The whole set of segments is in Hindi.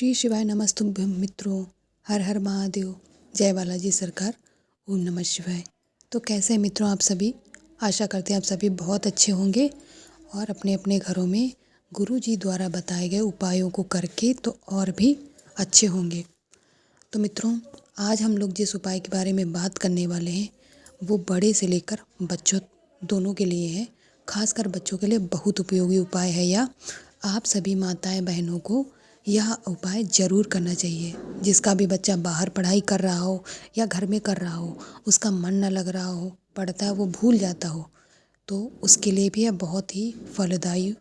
श्री शिवाय नमस्तुभ्यं मित्रों। हर हर महादेव। जय बालाजी सरकार। ओम नमः शिवाय। तो कैसे हैं मित्रों आप सभी। आशा करते हैं आप सभी बहुत अच्छे होंगे और अपने अपने घरों में गुरु जी द्वारा बताए गए उपायों को करके तो और भी अच्छे होंगे। तो मित्रों आज हम लोग जिस उपाय के बारे में बात करने वाले हैं वो बड़े से लेकर बच्चों दोनों के लिए है। खासकर बच्चों के लिए बहुत उपयोगी उपाय है। या आप सभी माताएं बहनों को यह उपाय ज़रूर करना चाहिए। जिसका भी बच्चा बाहर पढ़ाई कर रहा हो या घर में कर रहा हो, उसका मन न लग रहा हो, पढ़ता है वो भूल जाता हो, तो उसके लिए भी यह बहुत ही फलदायी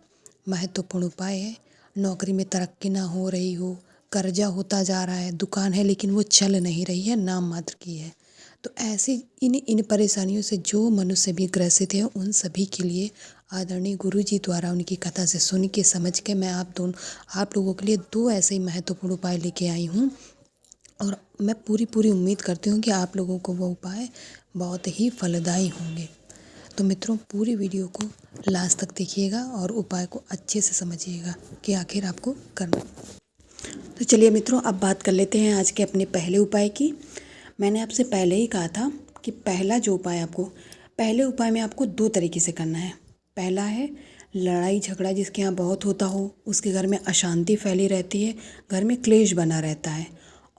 महत्वपूर्ण उपाय है। नौकरी में तरक्की ना हो रही हो, कर्जा होता जा रहा है, दुकान है लेकिन वो चल नहीं रही है, नाम मात्र की है, तो ऐसी इन परेशानियों से जो मनुष्य भी ग्रसित है उन सभी के लिए आदरणीय गुरु जी द्वारा उनकी कथा से सुन के समझ के मैं आप लोगों के लिए दो ऐसे ही महत्वपूर्ण उपाय लेके आई हूँ। और मैं पूरी उम्मीद करती हूँ कि आप लोगों को वो उपाय बहुत ही फलदायी होंगे। तो मित्रों पूरी वीडियो को लास्ट तक देखिएगा और उपाय को अच्छे से समझिएगा कि आखिर आपको करना। तो चलिए मित्रों अब बात कर लेते हैं आज के अपने पहले उपाय की। मैंने आपसे पहले ही कहा था कि पहला जो उपाय पहले उपाय में आपको दो तरीके से करना है। पहला है लड़ाई झगड़ा जिसके यहाँ बहुत होता हो, उसके घर में अशांति फैली रहती है, घर में क्लेश बना रहता है,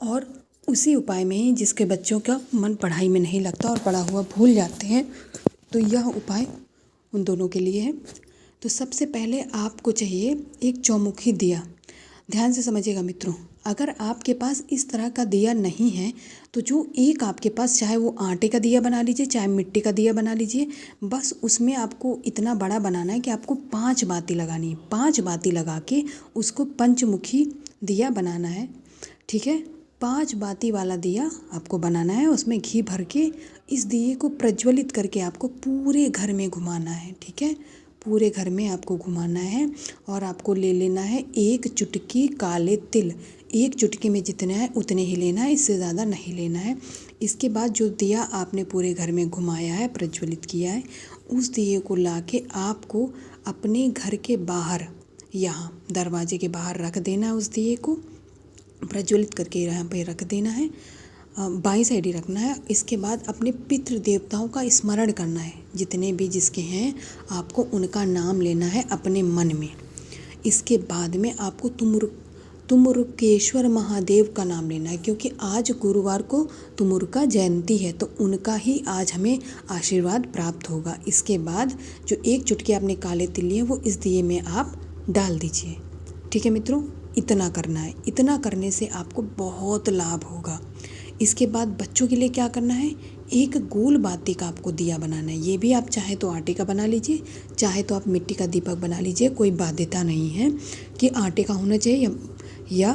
और उसी उपाय में ही जिसके बच्चों का मन पढ़ाई में नहीं लगता और पढ़ा हुआ भूल जाते हैं, तो यह उपाय उन दोनों के लिए है। तो सबसे पहले आपको चाहिए एक चौमुखी दिया। ध्यान से समझिएगा मित्रों, अगर आपके पास इस तरह का दिया नहीं है तो जो एक आपके पास, चाहे वो आटे का दिया बना लीजिए चाहे मिट्टी का दिया बना लीजिए, बस उसमें आपको इतना बड़ा बनाना है कि आपको 5 बाती लगानी है। 5 बाती लगा के उसको पंचमुखी दिया बनाना है। ठीक है, 5 बाती वाला दिया आपको बनाना है। उसमें घी भर के इस दिए को प्रज्वलित करके आपको पूरे घर में घुमाना है। ठीक है, पूरे घर में आपको घुमाना है और आपको ले लेना है 1 चुटकी काले तिल। 1 चुटकी में जितना है उतने ही लेना है, इससे ज़्यादा नहीं लेना है। इसके बाद जो दिया आपने पूरे घर में घुमाया है, प्रज्वलित किया है, उस दिए को लाके आपको अपने घर के बाहर, यहाँ दरवाजे के बाहर रख देना है। उस दिए को प्रज्वलित करके यहाँ पे रख देना है, बाईं साइड ही रखना है। इसके बाद अपने पितृ देवताओं का स्मरण करना है, जितने भी जिसके हैं आपको उनका नाम लेना है अपने मन में। इसके बाद में आपको तुमुरुकेश्वर महादेव का नाम लेना है, क्योंकि आज गुरुवार को तुमुरुका जयंती है, तो उनका ही आज हमें आशीर्वाद प्राप्त होगा। इसके बाद जो 1 चुटकी आपने काले तिल लिए वो इस दिए में आप डाल दीजिए। ठीक है मित्रों, इतना करना है। इतना करने से आपको बहुत लाभ होगा। इसके बाद बच्चों के लिए क्या करना है, एक गोल बाती का आपको दिया बनाना है। ये भी आप चाहे तो आटे का बना लीजिए, चाहे तो आप मिट्टी का दीपक बना लीजिए, कोई बाध्यता नहीं है कि आटे का होना चाहिए या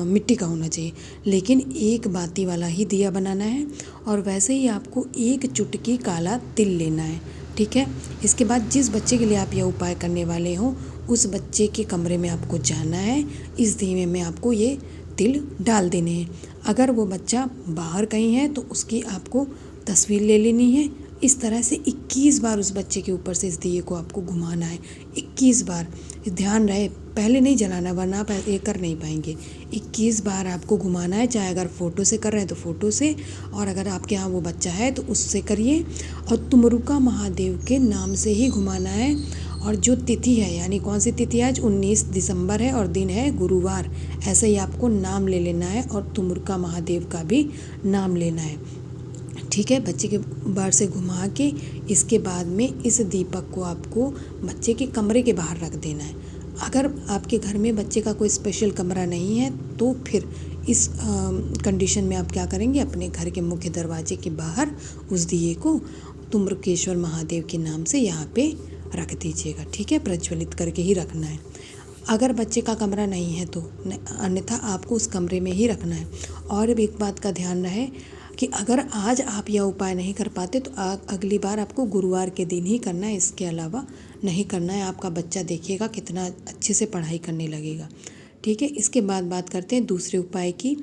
मिट्टी का होना चाहिए, लेकिन एक बाती वाला ही दिया बनाना है। और वैसे ही आपको 1 चुटकी काला तिल लेना है। ठीक है, इसके बाद जिस बच्चे के लिए आप यह उपाय करने वाले हो उस बच्चे के कमरे में आपको जाना है। इस दिए में आपको ये तिल डाल देने हैं। अगर वो बच्चा बाहर कहीं है तो उसकी आपको तस्वीर ले लेनी है। इस तरह से 21 बार उस बच्चे के ऊपर से इस दिए को आपको घुमाना है। 21 बार, ध्यान रहे पहले नहीं जलाना वरना आप ये कर नहीं पाएंगे। 21 बार आपको घुमाना है, चाहे अगर फ़ोटो से कर रहे हैं तो फ़ोटो से, और अगर आपके यहाँ वो बच्चा है तो उससे करिए। और तुमुरुका महादेव के नाम से ही घुमाना है। और जो तिथि है, यानी कौन सी तिथि है, आज 19 दिसंबर है और दिन है गुरुवार, ऐसे ही आपको नाम ले लेना है और तुमुरुका महादेव का भी नाम लेना है। ठीक है, बच्चे के बाहर से घुमा के इसके बाद में इस दीपक को आपको बच्चे के कमरे के बाहर रख देना है। अगर आपके घर में बच्चे का कोई स्पेशल कमरा नहीं है तो फिर इस कंडीशन में आप क्या करेंगे, अपने घर के मुख्य दरवाजे के बाहर उस दिए को तुमुरुकेश्वर महादेव के नाम से यहाँ पे रख दीजिएगा। ठीक है, प्रज्वलित करके ही रखना है। अगर बच्चे का कमरा नहीं है तो अन्यथा आपको उस कमरे में ही रखना है। और भी एक बात का ध्यान रहे कि अगर आज आप यह उपाय नहीं कर पाते तो अगली बार आपको गुरुवार के दिन ही करना है, इसके अलावा नहीं करना है। आपका बच्चा देखिएगा कितना अच्छे से पढ़ाई करने लगेगा। ठीक है। इसके बाद बात करते हैं दूसरे उपाय की।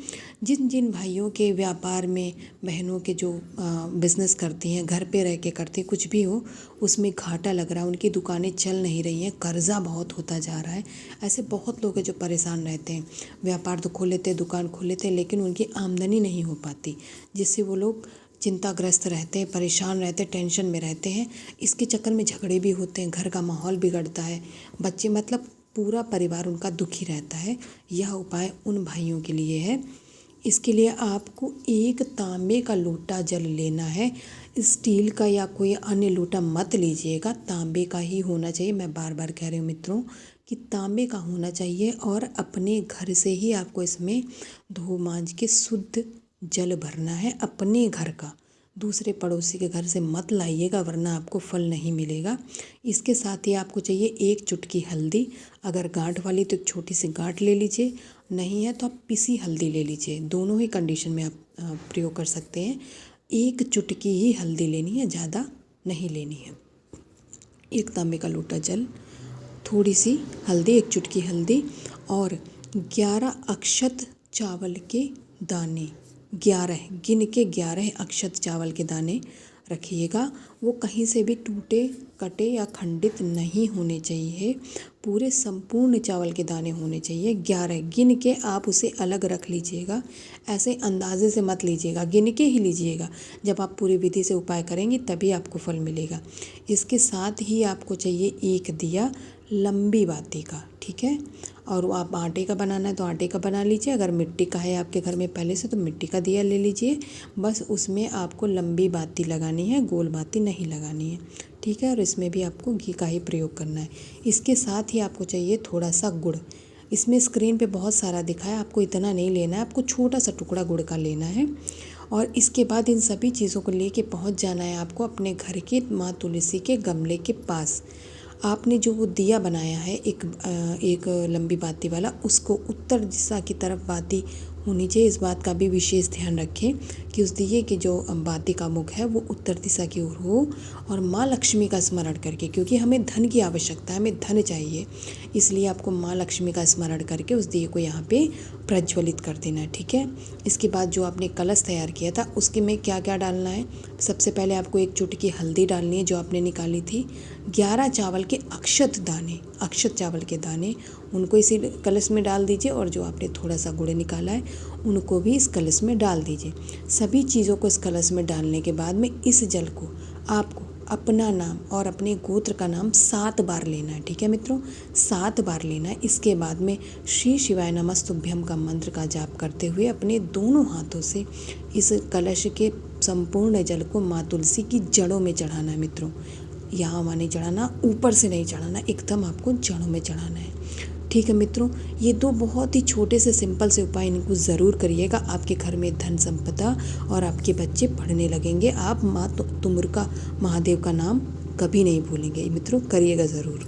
जिन जिन भाइयों के व्यापार में, बहनों के जो बिज़नेस करती हैं, घर पे रह के करती हैं, कुछ भी हो उसमें घाटा लग रहा है, उनकी दुकानें चल नहीं रही हैं, कर्ज़ा बहुत होता जा रहा है, ऐसे बहुत लोग हैं जो परेशान रहते हैं। व्यापार तो खोल लेते हैं, दुकान खोल लेते हैं, लेकिन उनकी आमदनी नहीं हो पाती, जिससे वो लोग चिंताग्रस्त रहते हैं, परेशान रहते हैं, टेंशन में रहते हैं। इसके चक्कर में झगड़े भी होते हैं, घर का माहौल बिगड़ता है, बच्चे मतलब पूरा परिवार उनका दुखी रहता है। यह उपाय उन भाइयों के लिए है। इसके लिए आपको एक तांबे का लोटा जल लेना है। स्टील का या कोई अन्य लोटा मत लीजिएगा, तांबे का ही होना चाहिए। मैं बार बार कह रही हूँ मित्रों कि तांबे का होना चाहिए, और अपने घर से ही आपको इसमें धो मांज के शुद्ध जल भरना है, अपने घर का। दूसरे पड़ोसी के घर से मत लाइएगा, वरना आपको फल नहीं मिलेगा। इसके साथ ही आपको चाहिए एक चुटकी हल्दी। अगर गांठ वाली तो एक छोटी सी गांठ ले लीजिए, नहीं है तो आप पिसी हल्दी ले लीजिए। दोनों ही कंडीशन में आप प्रयोग कर सकते हैं। एक चुटकी ही हल्दी लेनी है, ज़्यादा नहीं लेनी है। एक तांबे का लोटा जल, थोड़ी सी हल्दी, एक चुटकी हल्दी, और 11 अक्षत चावल के दाने, 11 गिन के 11 अक्षत चावल के दाने रखिएगा। वो कहीं से भी टूटे कटे या खंडित नहीं होने चाहिए, पूरे संपूर्ण चावल के दाने होने चाहिए। 11 गिन के आप उसे अलग रख लीजिएगा, ऐसे अंदाजे से मत लीजिएगा, गिन के ही लीजिएगा। जब आप पूरी विधि से उपाय करेंगे तभी आपको फल मिलेगा। इसके साथ ही आपको चाहिए एक दिया लंबी बाती का, ठीक है। और वो आप आटे का बनाना है तो आटे का बना लीजिए, अगर मिट्टी का है आपके घर में पहले से तो मिट्टी का दिया ले लीजिए। बस उसमें आपको लंबी बाती लगानी है, गोल बाती नहीं लगानी है, ठीक है। और इसमें भी आपको घी का ही प्रयोग करना है। इसके साथ ही आपको चाहिए थोड़ा सा गुड़। इसमें स्क्रीन पे बहुत सारा दिखा है, आपको इतना नहीं लेना है, आपको छोटा सा टुकड़ा गुड़ का लेना है। और इसके बाद इन सभी चीज़ों को लेके पहुंच जाना है आपको अपने घर के माँ तुलसी के गमले के पास। आपने जो वो दिया बनाया है एक लंबी बाती वाला, उसको उत्तर दिशा की तरफ बाती होनी चाहिए। इस बात का भी विशेष ध्यान रखें कि उस दिए की जो बाती का मुख है वो उत्तर दिशा की ओर हो, और माँ लक्ष्मी का स्मरण करके, क्योंकि हमें धन की आवश्यकता है, हमें धन चाहिए, इसलिए आपको माँ लक्ष्मी का स्मरण करके उस दिए को यहाँ पे प्रज्वलित कर देना है, ठीक है। इसके बाद जो आपने कलश तैयार किया था उसके में क्या क्या डालना है। सबसे पहले आपको एक चुटकी हल्दी डालनी है जो आपने निकाली थी। 11 चावल के अक्षत दाने, अक्षत चावल के दाने, उनको इसी कलश में डाल दीजिए, और जो आपने थोड़ा सा गुड़ निकाला है उनको भी इस कलश में डाल दीजिए। सभी चीज़ों को इस कलश में डालने के बाद में इस जल को आपको अपना नाम और अपने गोत्र का नाम 7 बार लेना है, ठीक है मित्रों, 7 बार लेना है। इसके बाद में श्री शिवाय नमस्तुभ्यम का मंत्र का जाप करते हुए अपने दोनों हाथों से इस कलश के संपूर्ण जल को माँ तुलसी की जड़ों में चढ़ाना है मित्रों। यहाँ वहाँ नहीं चढ़ाना, ऊपर से नहीं चढ़ाना, एकदम आपको जड़ों में चढ़ाना है, ठीक है मित्रों। ये 2 बहुत ही छोटे से सिंपल से उपाय, इनको ज़रूर करिएगा। आपके घर में धन संपदा और आपके बच्चे पढ़ने लगेंगे। आप माँ तुमुरका महादेव का नाम कभी नहीं भूलेंगे मित्रों, करिएगा ज़रूर।